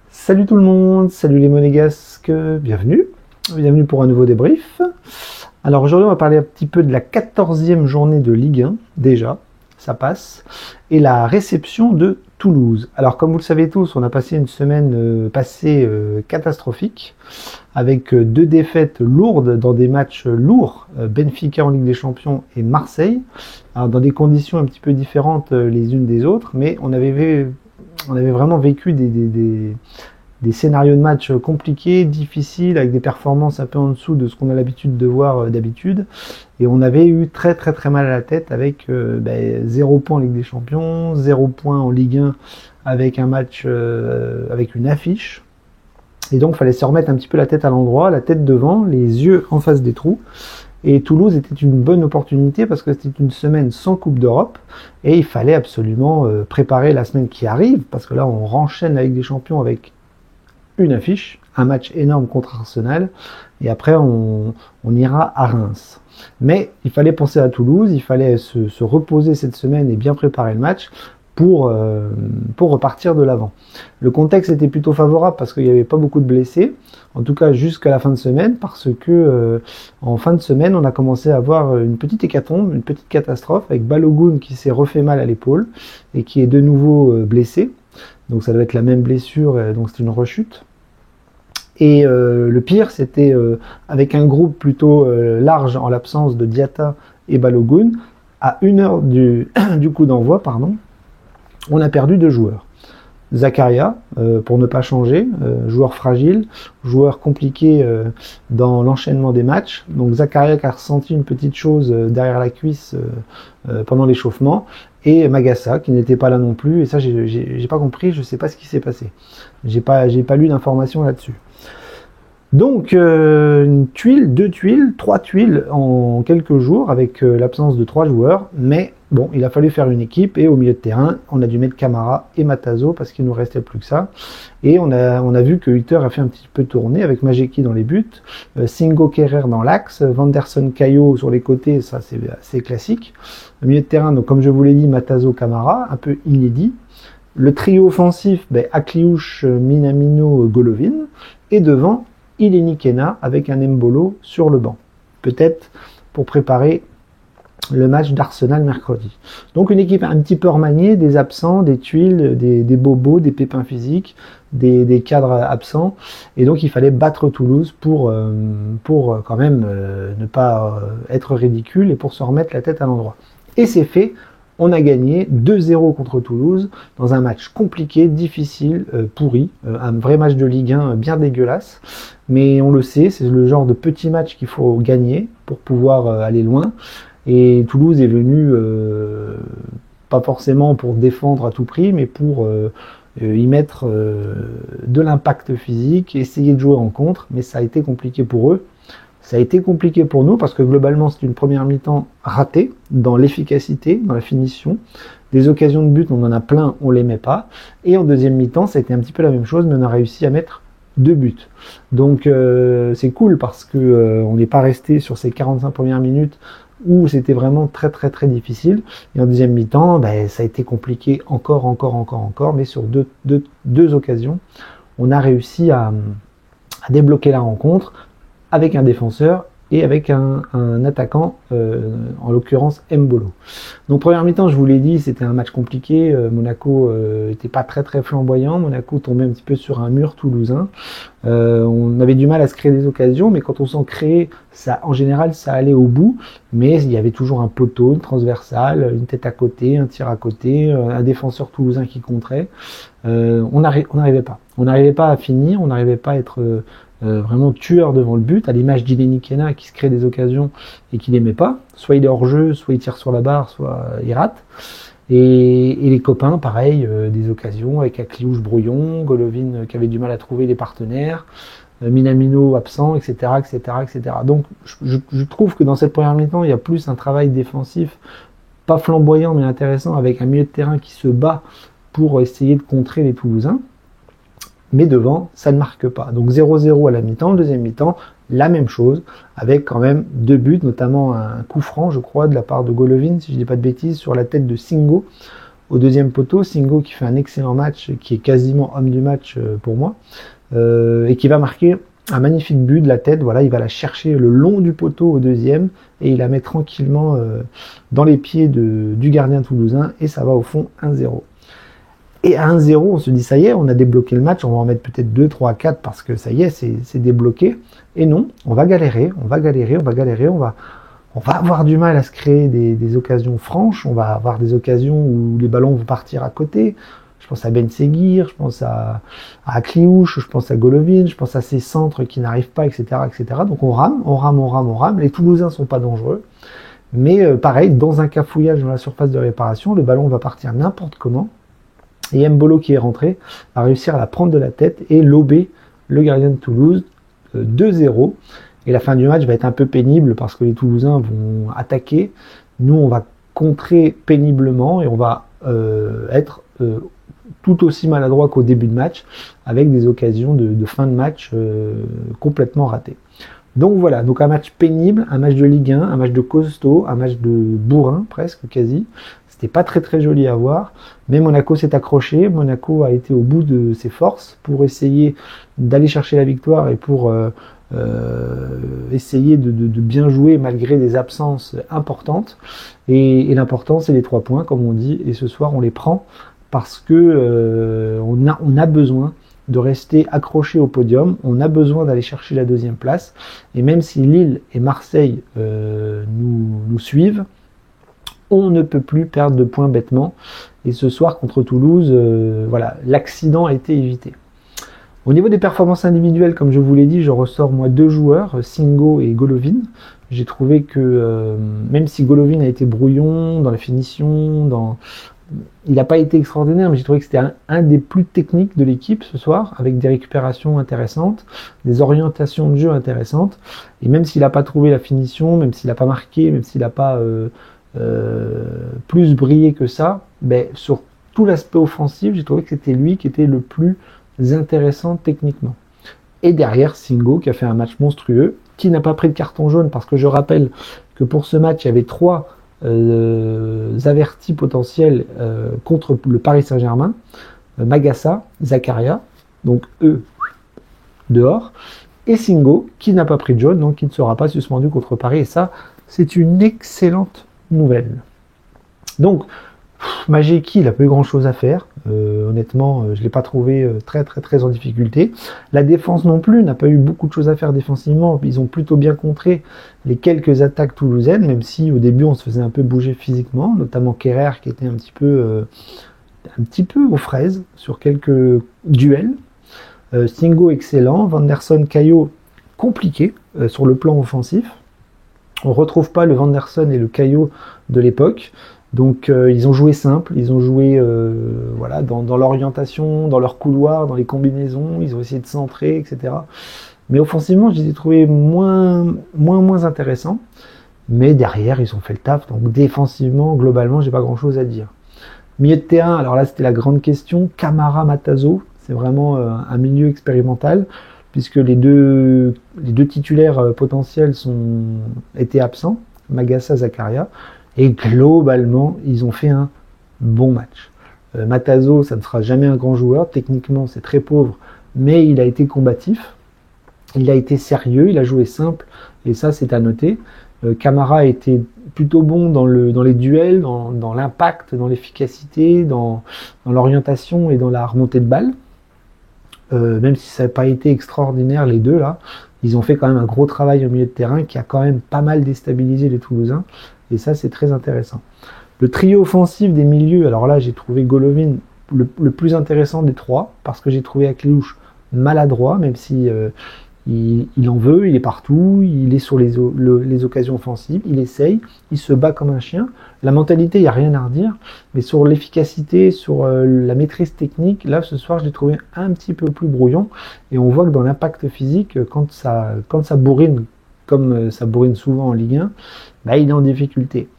Salut tout le monde, salut les monégasques, bienvenue pour un nouveau débrief. Alors aujourd'hui on va parler un petit peu de la 14e journée de Ligue 1, déjà, ça passe, et la réception de Toulouse. Alors comme vous le savez tous, on a passé une semaine catastrophique, avec deux défaites lourdes dans des matchs lourds, Benfica en Ligue des Champions et Marseille, alors dans des conditions un petit peu différentes les unes des autres, mais on avait vraiment vécu des scénarios de match compliqués, difficiles, avec des performances un peu en dessous de ce qu'on a l'habitude de voir d'habitude. Et on avait eu très mal à la tête avec 0 points en Ligue des Champions, 0 points en Ligue 1 avec un match, avec une affiche. Et donc il fallait se remettre un petit peu la tête à l'endroit, la tête devant, les yeux en face des trous. Et Toulouse était une bonne opportunité parce que c'était une semaine sans Coupe d'Europe et il fallait absolument préparer la semaine qui arrive parce que là on renchaîne la Ligue des Champions avec une affiche, un match énorme contre Arsenal et après on ira à Reims. Mais il fallait penser à Toulouse, il fallait se reposer cette semaine et bien préparer le match pour repartir de l'avant. Le contexte était plutôt favorable parce qu'il n'y avait pas beaucoup de blessés, en tout cas jusqu'à la fin de semaine, parce que en fin de semaine, on a commencé à avoir une petite hécatombe, une petite catastrophe, avec Balogun qui s'est refait mal à l'épaule et qui est de nouveau blessé. Donc ça doit être la même blessure, donc c'est une rechute. Et le pire, c'était avec un groupe plutôt large en l'absence de Diatta et Balogun, à 1 heure du coup d'envoi, on a perdu 2 joueurs. Zakaria, pour ne pas changer, joueur fragile, joueur compliqué dans l'enchaînement des matchs. Donc Zakaria qui a ressenti une petite chose derrière la cuisse pendant l'échauffement. Et Magassa qui n'était pas là non plus. Et ça, j'ai pas compris, je sais pas ce qui s'est passé. J'ai pas lu d'informations là-dessus. Donc, une tuile, 2 tuiles, 3 tuiles en quelques jours avec l'absence de 3 joueurs. Mais bon, il a fallu faire une équipe et au milieu de terrain, on a dû mettre Camara et Matazo parce qu'il nous restait plus que ça. Et on a vu que Hutter a fait un petit peu tourner avec Majeki dans les buts, Singo Kerrer dans l'axe, Vanderson Caillot sur les côtés, ça c'est assez classique. Le milieu de terrain, donc comme je vous l'ai dit, Matazo, Camara, un peu inédit. Le trio offensif, Akliouche, Minamino, Golovin. Et devant, Ileni Kena avec un Mbolo sur le banc. Peut-être pour préparer le match d'Arsenal mercredi. Donc une équipe un petit peu remaniée, des absents, des tuiles, des bobos, des pépins physiques, des cadres absents. Et donc il fallait battre Toulouse pour quand même ne pas être ridicule et pour se remettre la tête à l'endroit. Et c'est fait. On a gagné 2-0 contre Toulouse dans un match compliqué, difficile, pourri, un vrai match de Ligue 1 bien dégueulasse. Mais on le sait, c'est le genre de petit match qu'il faut gagner pour pouvoir aller loin. Et Toulouse est venu, pas forcément pour défendre à tout prix, mais pour y mettre de l'impact physique, essayer de jouer en contre. Mais ça a été compliqué pour eux. Ça a été compliqué pour nous parce que globalement c'est une première mi-temps ratée dans l'efficacité, dans la finition. Des occasions de but, on en a plein, on les met pas. Et en deuxième mi-temps, ça a été un petit peu la même chose, mais on a réussi à mettre 2 buts. Donc c'est cool parce que on n'est pas resté sur ces 45 premières minutes où c'était vraiment très difficile. Et en deuxième mi-temps, ça a été compliqué encore, mais sur deux occasions, on a réussi à débloquer la rencontre avec un défenseur et avec un attaquant, en l'occurrence Mbolo. Donc première mi-temps, je vous l'ai dit, c'était un match compliqué. Monaco était pas très flamboyant. Monaco tombait un petit peu sur un mur toulousain. On avait du mal à se créer des occasions, mais quand on s'en créait, ça, en général, ça allait au bout. Mais il y avait toujours un poteau, une transversale, une tête à côté, un tir à côté, un défenseur toulousain qui contrait. On n'arrivait pas. On n'arrivait pas à finir, on n'arrivait pas à être vraiment tueur devant le but, à l'image d'Ileni Kena qui se crée des occasions et qui les met pas. Soit il est hors jeu, soit il tire sur la barre, soit il rate. Et les copains, pareil, des occasions avec Akliouche brouillon, Golovin qui avait du mal à trouver les partenaires, Minamino absent, etc. Donc je trouve que dans cette première mi-temps, il y a plus un travail défensif, pas flamboyant mais intéressant, avec un milieu de terrain qui se bat pour essayer de contrer les Toulousains. Mais devant, ça ne marque pas. Donc 0-0 à la mi-temps, deuxième mi-temps, la même chose, avec quand même 2 buts, notamment un coup franc, je crois, de la part de Golovin, si je dis pas de bêtises, sur la tête de Singo, au deuxième poteau. Singo qui fait un excellent match, qui est quasiment homme du match pour moi, et qui va marquer un magnifique but de la tête. Voilà, il va la chercher le long du poteau au deuxième et il la met tranquillement dans les pieds du gardien toulousain et ça va au fond 1-0. Et à 1-0, on se dit ça y est, on a débloqué le match, on va en mettre peut-être 2, 3, 4 parce que ça y est, c'est débloqué. Et non, on va galérer, on va avoir du mal à se créer des occasions franches, on va avoir des occasions où les ballons vont partir à côté. Je pense à Ben Seguir, je pense à Kliouche, je pense à Golovin, je pense à ces centres qui n'arrivent pas, etc., etc. Donc on rame. Les Toulousains sont pas dangereux. Mais pareil, dans un cafouillage dans la surface de réparation, le ballon va partir n'importe comment. Et Mbolo qui est rentré va réussir à la prendre de la tête et lober le gardien de Toulouse 2-0. Et la fin du match va être un peu pénible parce que les Toulousains vont attaquer. Nous, on va contrer péniblement et on va être tout aussi maladroit qu'au début de match avec des occasions de fin de match complètement ratées. Donc voilà, donc un match pénible, un match de Ligue 1, un match de costaud, un match de bourrin presque quasi. C'était pas très très joli à voir, mais Monaco s'est accroché, Monaco a été au bout de ses forces pour essayer d'aller chercher la victoire et pour essayer de bien jouer malgré des absences importantes. Et l'important c'est les 3 points comme on dit, et ce soir on les prend parce que on a besoin de rester accroché au podium, on a besoin d'aller chercher la 2e place, et même si Lille et Marseille nous suivent, on ne peut plus perdre de points bêtement. Et ce soir contre Toulouse, voilà, l'accident a été évité. Au niveau des performances individuelles, comme je vous l'ai dit, je ressors moi 2 joueurs, Singo et Golovin. J'ai trouvé que même si Golovin a été brouillon dans la finition, il n'a pas été extraordinaire, mais j'ai trouvé que c'était un des plus techniques de l'équipe ce soir, avec des récupérations intéressantes, des orientations de jeu intéressantes. Et même s'il n'a pas trouvé la finition, même s'il n'a pas marqué, même s'il n'a pas plus brillé que ça, ben, sur tout l'aspect offensif, j'ai trouvé que c'était lui qui était le plus intéressant techniquement. Et derrière, Singo qui a fait un match monstrueux, qui n'a pas pris de carton jaune, parce que je rappelle que pour ce match, il y avait 3 avertis potentiels contre le Paris Saint-Germain, Magassa, Zakaria, donc eux, dehors, et Singo qui n'a pas pris de jaune, donc qui ne sera pas suspendu contre Paris, et ça, c'est une excellente nouvelle. Donc, Majeki, il n'a pas eu grand chose à faire. Honnêtement, je ne l'ai pas trouvé très en difficulté. La défense non plus n'a pas eu beaucoup de choses à faire défensivement. Ils ont plutôt bien contré les quelques attaques toulousaines, même si au début on se faisait un peu bouger physiquement, notamment Kerrer qui était un petit peu aux fraises sur quelques duels. Singo excellent, Vanderson, Caillot compliqué sur le plan offensif. On ne retrouve pas le Vanderson et le Caillot de l'époque. Donc ils ont joué simple, ils ont joué voilà, dans l'orientation, dans leur couloir, dans les combinaisons, ils ont essayé de centrer, etc. Mais offensivement, je les ai trouvés moins intéressants. Mais derrière, ils ont fait le taf. Donc défensivement, globalement, j'ai pas grand-chose à dire. Milieu de terrain, alors là, c'était la grande question. Camara, Matazo, c'est vraiment un milieu expérimental, puisque les deux titulaires potentiels étaient absents, Magassa, Zakaria, et globalement, ils ont fait un bon match. Matazo, ça ne sera jamais un grand joueur, techniquement c'est très pauvre, mais il a été combatif, il a été sérieux, il a joué simple, et ça c'est à noter. Camara a été plutôt bon dans les duels, dans l'impact, dans l'efficacité, dans l'orientation et dans la remontée de balle. Même si ça n'a pas été extraordinaire les deux là, ils ont fait quand même un gros travail au milieu de terrain qui a quand même pas mal déstabilisé les Toulousains, et ça c'est très intéressant. Le trio offensif des milieux, alors là j'ai trouvé Golovin le plus intéressant des 3, parce que j'ai trouvé Akliouche maladroit, même si il en veut, il est partout, il est sur les occasions offensives, il essaye, il se bat comme un chien. La mentalité, il n'y a rien à redire, mais sur l'efficacité, sur la maîtrise technique, là ce soir je l'ai trouvé un petit peu plus brouillon, et on voit que dans l'impact physique, quand ça bourrine, comme ça bourrine souvent en Ligue 1, bah, il est en difficulté.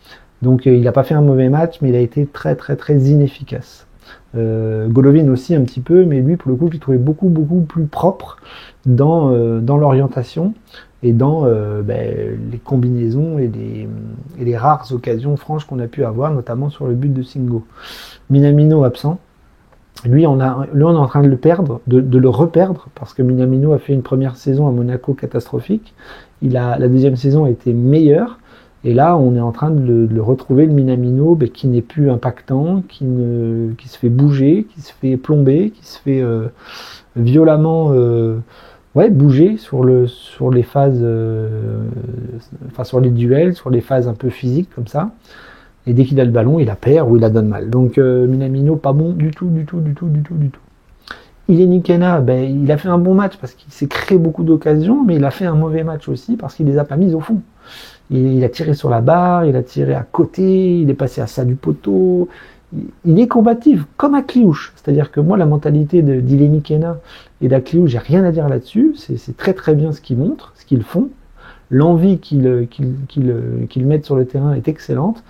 Donc il n'a pas fait un mauvais match, mais il a été très inefficace. Golovin aussi un petit peu, mais lui pour le coup je l'ai trouvé beaucoup plus propre dans l'orientation, et dans les combinaisons et les rares occasions franches qu'on a pu avoir, notamment sur le but de Singo. Minamino absent. Lui, on est en train de le perdre, de le reperdre, parce que Minamino a fait une première saison à Monaco catastrophique. La deuxième saison a été meilleure. Et là, on est en train de le retrouver, le Minamino, qui n'est plus impactant, qui se fait bouger, qui se fait plomber, qui se fait violemment bouger sur les phases, sur les duels, sur les phases un peu physiques comme ça. Et dès qu'il a le ballon, il la perd ou il la donne mal. Donc Minamino, pas bon du tout. Ileni Kena, il a fait un bon match parce qu'il s'est créé beaucoup d'occasions, mais il a fait un mauvais match aussi parce qu'il les a pas mises au fond. Il a tiré sur la barre, il a tiré à côté, il est passé à ça du poteau. Il est combatif, comme à Kliouche. C'est-à-dire que moi, la mentalité d'Ileni Kena et d'Akliouche, j'ai rien à dire là-dessus. C'est très très bien ce qu'ils montrent, ce qu'ils font. L'envie qu'ils mettent sur le terrain est excellente,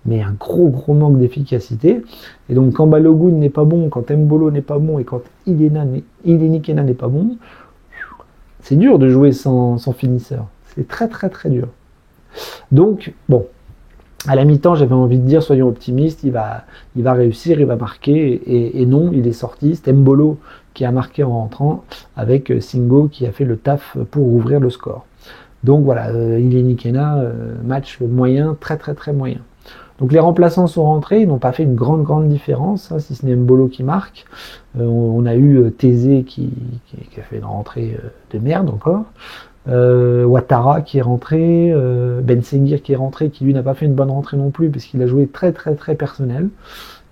mais un gros manque d'efficacité. Et donc quand Balogun n'est pas bon, quand Mbolo n'est pas bon, et quand Ileni Kena n'est pas bon, c'est dur de jouer sans finisseur. C'est très très très dur. Donc, bon, à la mi-temps, j'avais envie de dire, soyons optimistes, il va réussir, il va marquer, et non, il est sorti. C'était Mbolo qui a marqué en rentrant, avec Singo qui a fait le taf pour ouvrir le score. Donc voilà, Ileni Kena, match moyen, très très très moyen. Donc les remplaçants sont rentrés, ils n'ont pas fait une grande différence, si ce n'est Mbolo qui marque. On a eu Tézé qui a fait une rentrée de merde encore. Ouattara qui est rentré, Ben Seguir qui est rentré, qui lui n'a pas fait une bonne rentrée non plus, puisqu'il a joué très personnel.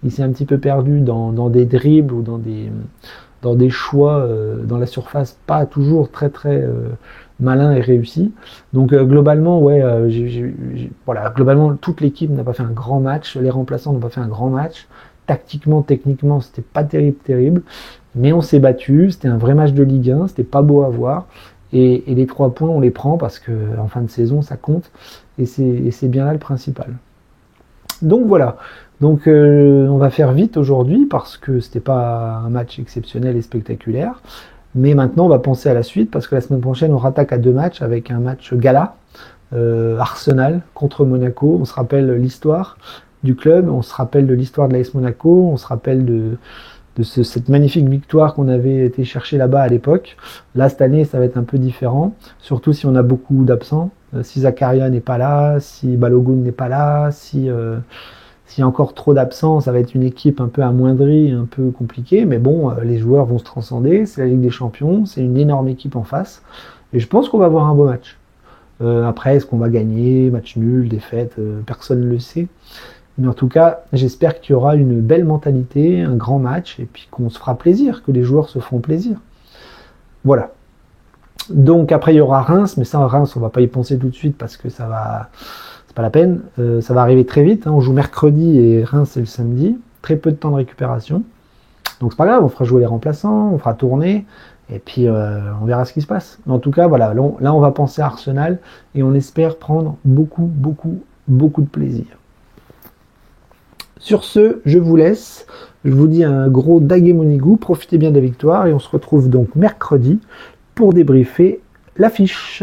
Il s'est un petit peu perdu dans des dribbles ou dans des choix dans la surface, pas toujours très malin et réussi. Donc globalement, globalement toute l'équipe n'a pas fait un grand match, les remplaçants n'ont pas fait un grand match. Tactiquement, techniquement, c'était pas terrible, mais on s'est battu, c'était un vrai match de Ligue 1, c'était pas beau à voir. Et les 3 points, on les prend parce qu'en fin de saison, ça compte. Et c'est bien là le principal. Donc voilà. Donc on va faire vite aujourd'hui parce que c'était pas un match exceptionnel et spectaculaire. Mais maintenant, on va penser à la suite parce que la semaine prochaine, on rattaque à 2 matchs avec un match gala. Arsenal contre Monaco. On se rappelle l'histoire du club. On se rappelle de l'histoire de l'AS Monaco. On se rappelle de cette magnifique victoire qu'on avait été chercher là-bas à l'époque. Là, cette année, ça va être un peu différent, surtout si on a beaucoup d'absents. Si Zakaria n'est pas là, si Balogun n'est pas là, s'il y a encore trop d'absents, ça va être une équipe un peu amoindrie, un peu compliquée, mais bon, les joueurs vont se transcender, c'est la Ligue des Champions, c'est une énorme équipe en face, et je pense qu'on va avoir un beau match. Après, est-ce qu'on va gagner, match nul, défaite, personne ne le sait. Mais en tout cas, j'espère qu'il y aura une belle mentalité, un grand match, et puis qu'on se fera plaisir, que les joueurs se feront plaisir. Voilà. Donc après, il y aura Reims, mais ça, Reims, on va pas y penser tout de suite parce que ça va, c'est pas la peine. Ça va arriver très vite. On joue mercredi et Reims, c'est le samedi. Très peu de temps de récupération. Donc c'est pas grave, on fera jouer les remplaçants, on fera tourner, et puis on verra ce qui se passe. Mais en tout cas, voilà, là, on va penser à Arsenal, et on espère prendre beaucoup de plaisir. Sur ce, je vous laisse. Je vous dis un gros Dagemonigu. Profitez bien de la victoire et on se retrouve donc mercredi pour débriefer l'affiche.